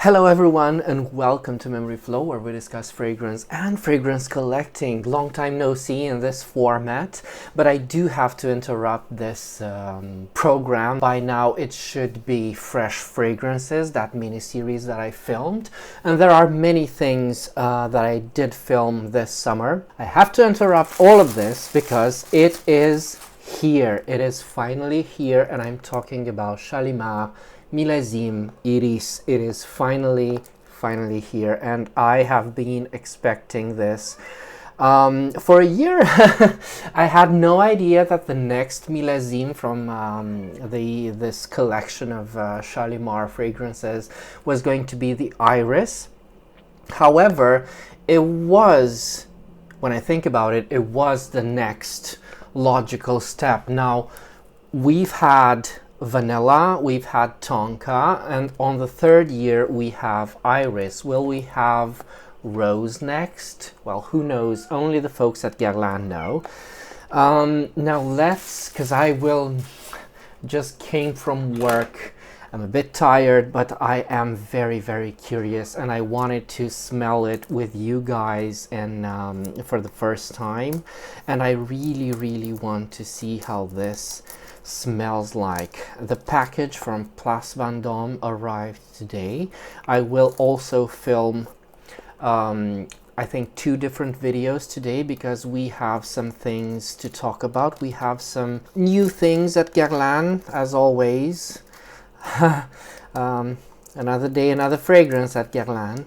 Hello everyone and welcome to Memory Flow, where we discuss fragrance and fragrance collecting. Long time no see in this format, but I do have to interrupt this program. By now it should be Fresh Fragrances, that mini-series that I filmed, and there are many things that I did film this summer. I have to interrupt all of this because it is here. It is finally here, and I'm talking about Shalimar Millésime Iris. It is finally here, and I have been expecting this for a year. I had no idea that the next Millésime from this collection of Shalimar fragrances was going to be the Iris. However, it was, when I think about it, it was the next logical step. Now, we've had vanilla, we've had tonka, and on the third year we have iris. Will we have rose next? Well, who knows? Only the folks at Guerlain know. Now let's, because I will just came from work. I'm a bit tired, but I am very curious, and I wanted to smell it with you guys and for the first time, and I really want to see how this smells like. The package from Place Vendôme arrived today. I will also film I think 2 different videos today because we have some things to talk about. We have some new things at Guerlain, as always. Another day, another fragrance at Guerlain,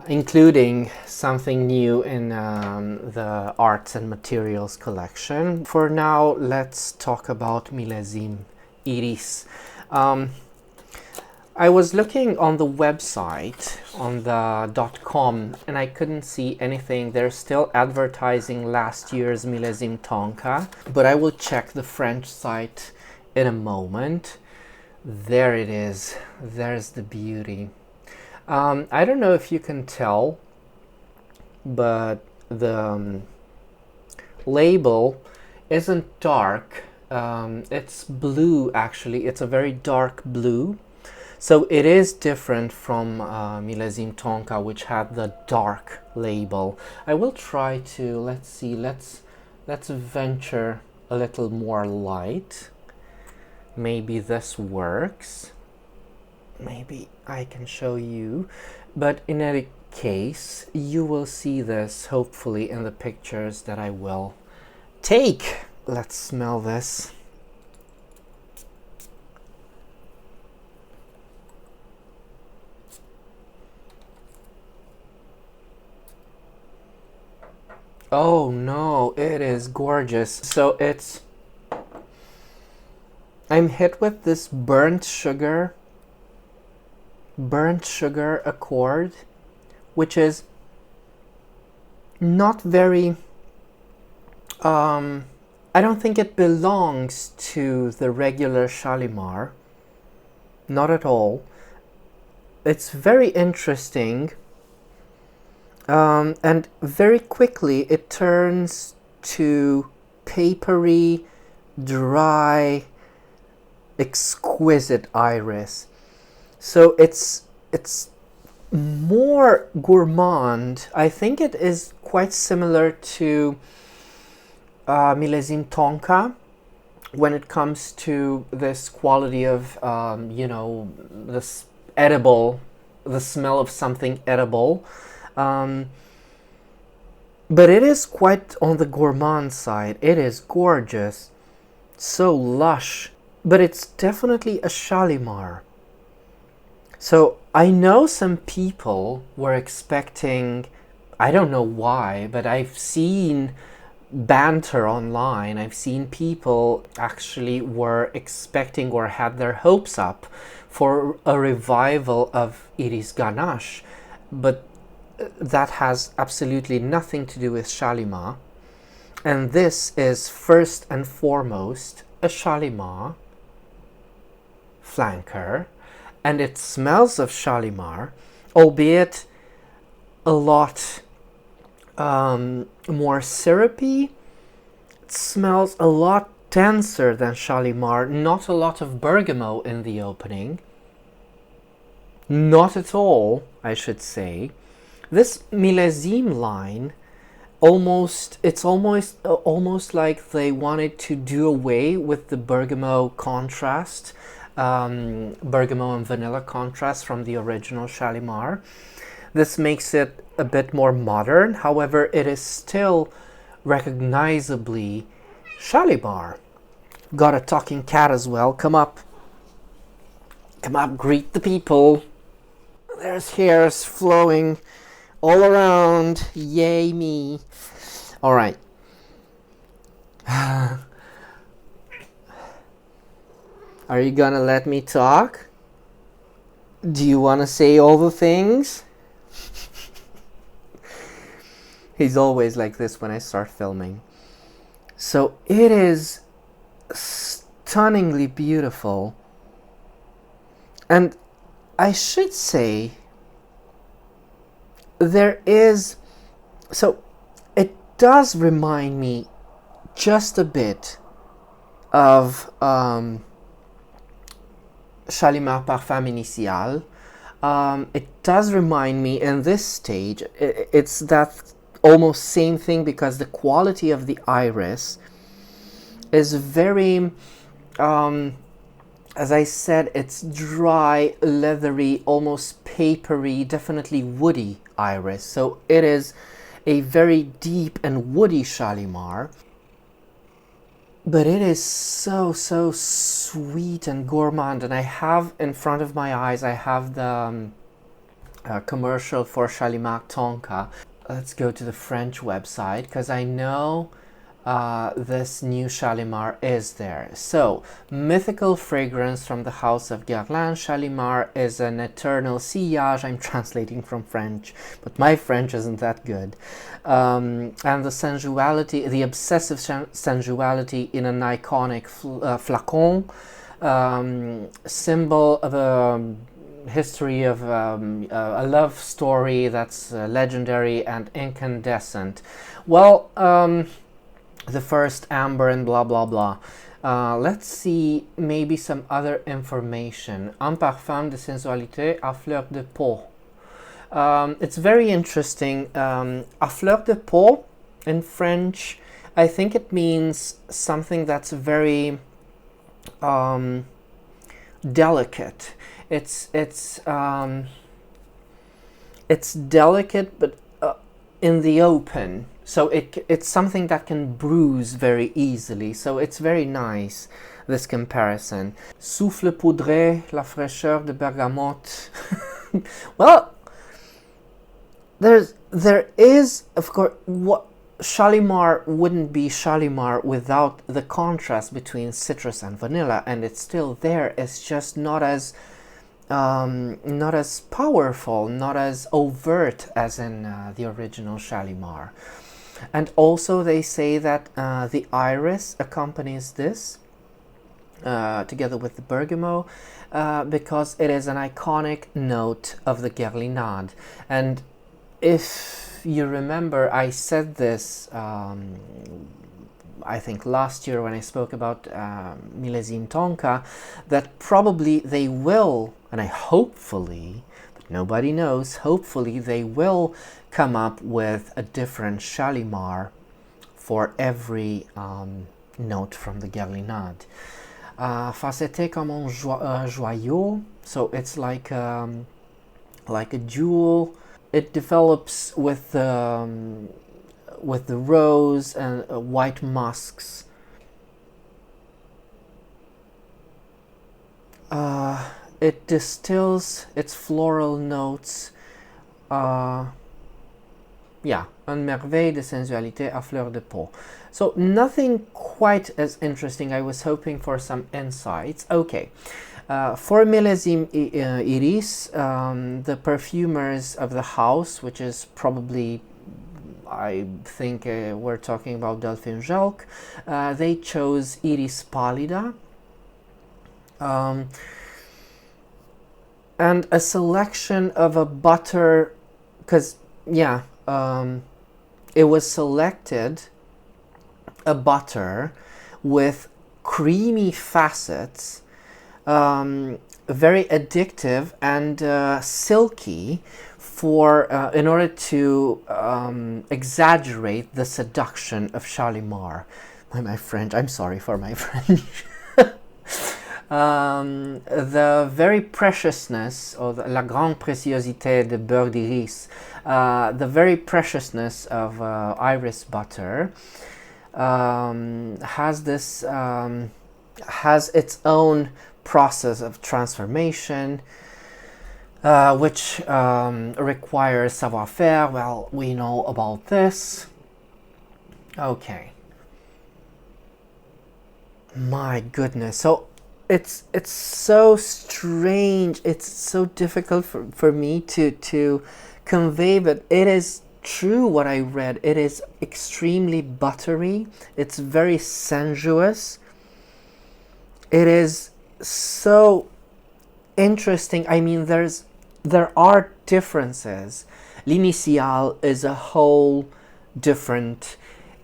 including something new in the arts and materials collection. For now, let's talk about Millésime Iris. I was looking on the website, on the .com, and I couldn't see anything. They're still advertising last year's Millésime Tonka, but I will check the French site in a moment. There it is. There's the beauty. I don't know if you can tell, but the label isn't dark. It's blue, actually. It's a very dark blue. So it is different from Millésime Tonka, which had the dark label. I will try to, let's see, let's venture a little more light. Maybe this works. Maybe I can show you, but in any case, you will see this hopefully in the pictures that I will take. Let's smell this. Oh no, it is gorgeous. So I'm hit with this burnt sugar accord, which is not very I don't think it belongs to the regular Shalimar, not at all. It's very interesting, and very quickly it turns to papery, dry, exquisite iris. So it's more gourmand. I think it is quite similar to Millésime Tonka when it comes to this quality of you know, this edible, the smell of something edible, but it is quite on the gourmand side. It is gorgeous, so lush, but it's definitely a Shalimar. So I know some people were expecting, I don't know why, but I've seen banter online. I've seen people actually were expecting or had their hopes up for a revival of Iris Ganache, but that has absolutely nothing to do with Shalimar. And this is first and foremost a Shalimar flanker, and it smells of Shalimar, albeit a lot more syrupy. It smells a lot denser than Shalimar, not a lot of bergamot in the opening. Not at all, I should say. This millésime line almost like they wanted to do away with the bergamot contrast, bergamot and vanilla contrast from the original Shalimar. This makes it a bit more modern, however it is still recognizably Shalimar. Got a talking cat as well. Come up, greet the people. There's hairs flowing all around. Yay me. All right. Are you gonna let me talk? Do you want to say all the things? He's always like this when I start filming. So it is stunningly beautiful. And I should say there is, so it does remind me just a bit of Shalimar Parfum Initial. It does remind me in this stage, it's that almost same thing, because the quality of the iris is very, as I said, it's dry, leathery, almost papery, definitely woody iris. So it is a very deep and woody Shalimar, but it is so sweet and gourmand. And I have in front of my eyes, I have the commercial for Shalimar Tonka. Let's go to the French website, because I know this new Shalimar is there. So, mythical fragrance from the house of Guerlain. Shalimar is an eternal sillage. I'm translating from French, but my French isn't that good. And the sensuality, the obsessive sensuality in an iconic flacon, symbol of a history of a love story that's legendary and incandescent. Well, the first amber and blah blah blah. Let's see maybe some other information. Un parfum de sensualité à fleur de peau. It's very interesting. À fleur de peau in French, I think it means something that's very delicate. It's delicate, but in the open. So it's something that can bruise very easily. So it's very nice, this comparison. Souffle poudré, la fraîcheur de bergamote. Well, there is, of course, what Shalimar wouldn't be Shalimar without the contrast between citrus and vanilla, and it's still there. It's just not as powerful, not as overt as in the original Shalimar. And also they say that the iris accompanies this together with the bergamot, because it is an iconic note of the Guerlain. And if you remember, I said this I think last year when I spoke about Millesime Tonka, that probably they will, and I hopefully, but nobody knows, hopefully they will come up with a different Shalimar for every note from the Guerlain. Facets comme un joyau, so it's like a jewel. It develops with the rose and white musks. It distills its floral notes. Yeah, un merveille de sensualité à fleur de peau. So nothing quite as interesting. I was hoping for some insights. Okay. For Millesime Iris, the perfumers of the house, which is probably, I think we're talking about Delphine Jalc, they chose Iris Pallida. And a selection of a butter, because, yeah, it was selected a butter with creamy facets, very addictive and silky for in order to exaggerate the seduction of Shalimar. My French, I'm sorry for my French. The very preciousness, or la grande préciosité de beurre d'iris, the very preciousness of iris butter has this has its own process of transformation, which requires savoir-faire. Well, we know about this. Okay. My goodness. So it's so strange. It's so difficult for me to convey, but it is true what I read. It is extremely buttery. It's very sensuous. It is so interesting. I mean, there are differences. L'Initiale is a whole different,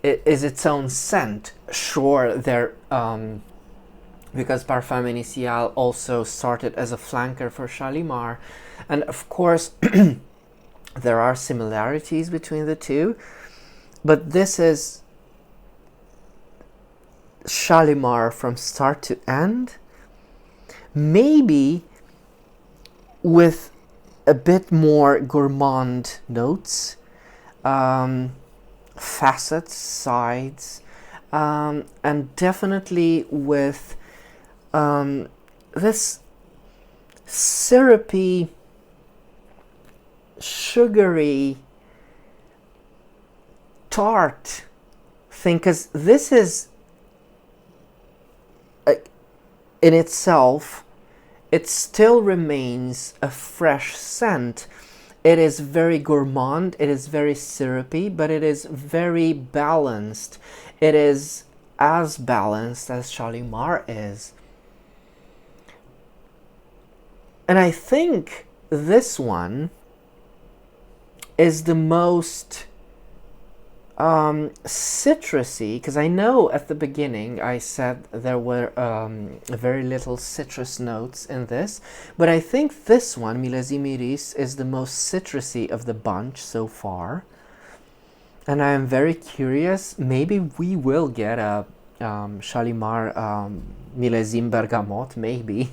it is its own scent. Sure, there because Parfum Initial also started as a flanker for Shalimar, and of course there are similarities between the two, but this is Shalimar from start to end, maybe with a bit more gourmand notes, facets, sides, and definitely with this syrupy, sugary, tart thing, because this is in itself, it still remains a fresh scent. It is very gourmand, it is very syrupy, but it is very balanced. It is as balanced as Shalimar is. And I think this one is the most citrusy, because I know at the beginning I said there were very little citrus notes in this, but I think this one, Millésime Iris, is the most citrusy of the bunch so far. And I am very curious, maybe we will get a Shalimar Millésime Bergamote, maybe.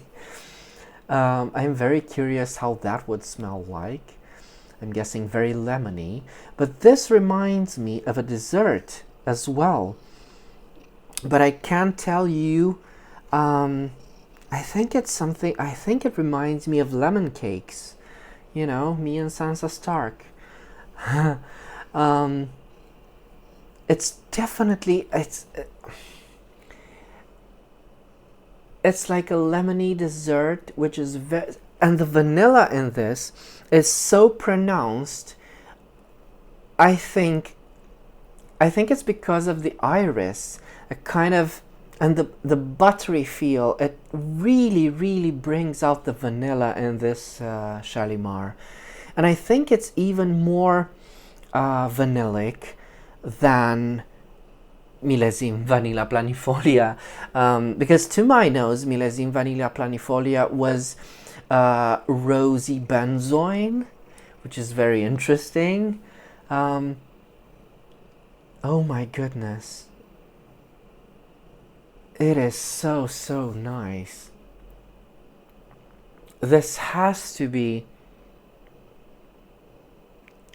I'm very curious how that would smell like. I'm guessing very lemony, but this reminds me of a dessert as well. But I can't tell you, I think it's something, I think it reminds me of lemon cakes. You know, me and Sansa Stark. It's definitely, it's like a lemony dessert, which is very, and the vanilla in this is so pronounced. I think it's because of the iris, a kind of, and the buttery feel. It really brings out the vanilla in this Shalimar, and I think it's even more vanillic than Millésime Vanilla Planifolia, because to my nose, Millésime Vanilla Planifolia was rosy benzoin, which is very interesting. Oh my goodness, it is so nice. This has to be,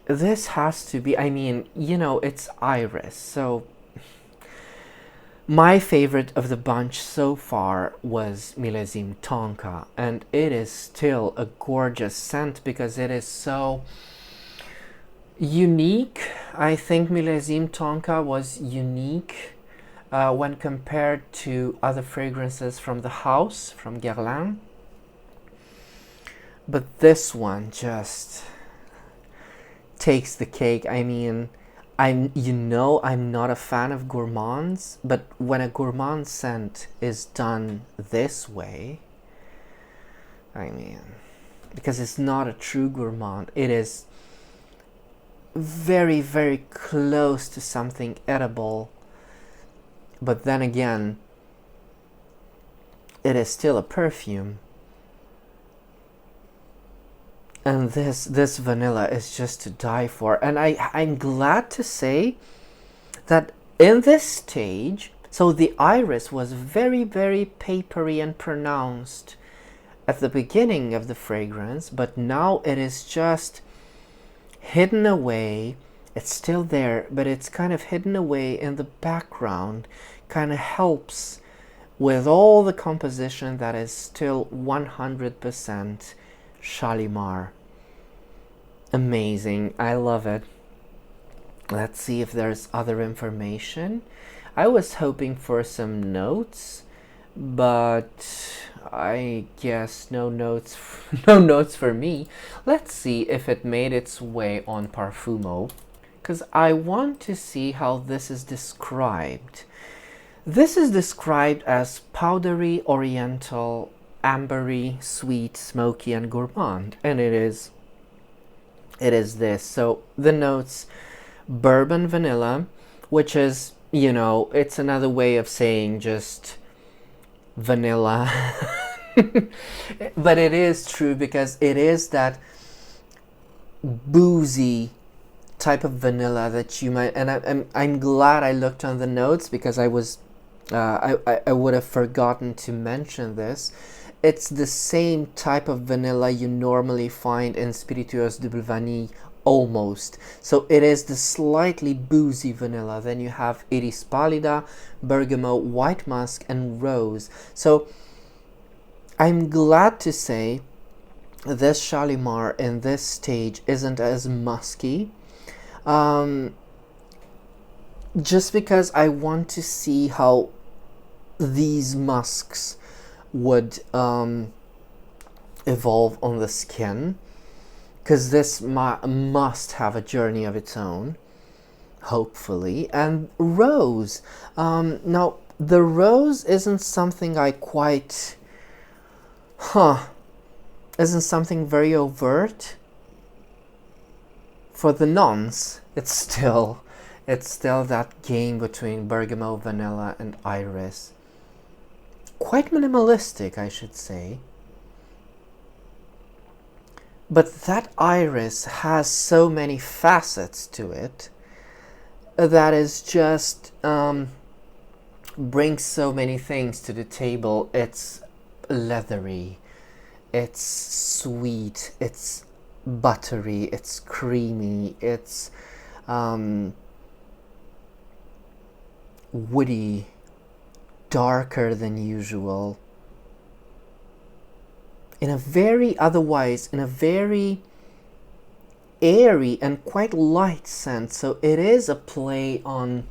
I mean, you know, it's iris, so my favorite of the bunch so far was Millésime Tonka, and it is still a gorgeous scent because it is so unique. I think Millésime Tonka was unique when compared to other fragrances from the house, from Guerlain. But this one just takes the cake. I mean, I'm not a fan of gourmands, but when a gourmand scent is done this way, I mean, because it's not a true gourmand, it is very close to something edible, but then again, it is still a perfume. And this vanilla is just to die for. And I'm glad to say that in this stage, so the iris was very, very papery and pronounced at the beginning of the fragrance, but now it is just hidden away. It's still there, but it's kind of hidden away in the background, kind of helps with all the composition that is still 100% Shalimar. Amazing. I love it. Let's see if there's other information. I was hoping for some notes, but I guess no notes no notes for me. Let's see if it made its way on Parfumo, because I want to see how this is described. This is described as powdery, oriental, ambery, sweet, smoky, and gourmand, and it is this. So the notes: bourbon, vanilla, which is, you know, it's another way of saying just vanilla. But it is true, because it is that boozy type of vanilla that you might, and I'm glad I looked on the notes, because I was I would have forgotten to mention this. It's the same type of vanilla you normally find in Spiritueuse Double Vanille, almost. So it is the slightly boozy vanilla. Then you have Iris Pallida, Bergamot, White Musk, and Rose. So I'm glad to say this Shalimar in this stage isn't as musky. Just because I want to see how these musks would evolve on the skin, because this must have a journey of its own, hopefully. And rose, now the rose isn't something I quite isn't something very overt for the nonce. It's still that game between bergamot, vanilla, and iris. Quite minimalistic, I should say. But that iris has so many facets to it that is just brings so many things to the table. It's leathery, it's sweet, it's buttery, it's creamy, it's woody, darker than usual, in a very airy and quite light scent. So it is a play on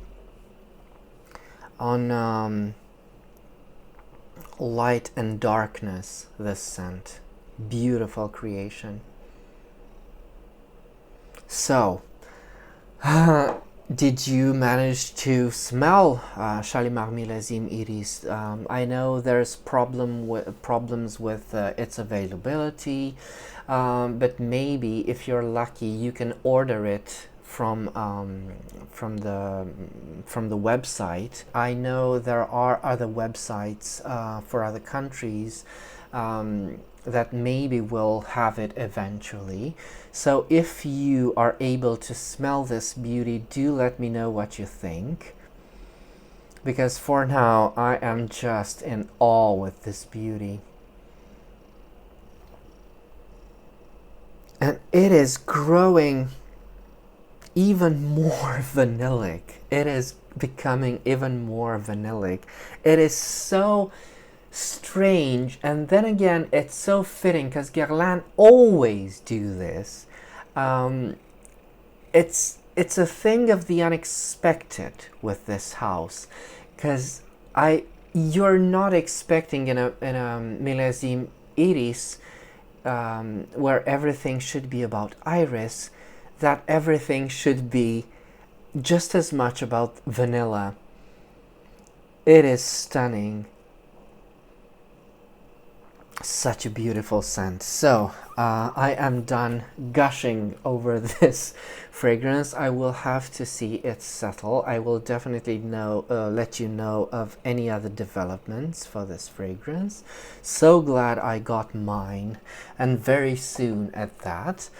light and darkness, this scent. Beautiful creation. So did you manage to smell Shalimar Millésime Iris? I know there's problems with its availability, but maybe if you're lucky, you can order it from the website. I know there are other websites for other countries that maybe will have it eventually. So if you are able to smell this beauty, do let me know what you think, because for now I am just in awe with this beauty. And it is growing even more vanillic. It is becoming even more vanillic. It is so strange, and then again it's so fitting, because Guerlain always do this. It's a thing of the unexpected with this house, because you're not expecting in a Millésime Iris where everything should be about iris, that everything should be just as much about vanilla. It is stunning. Such a beautiful scent. So I am done gushing over this fragrance. I will have to see it settle. I will definitely let you know of any other developments for this fragrance. So glad I got mine, and very soon at that.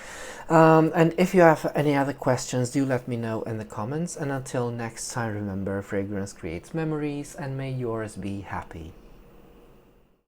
And if you have any other questions, do let me know in the comments. And until next time, remember, fragrance creates memories, and may yours be happy.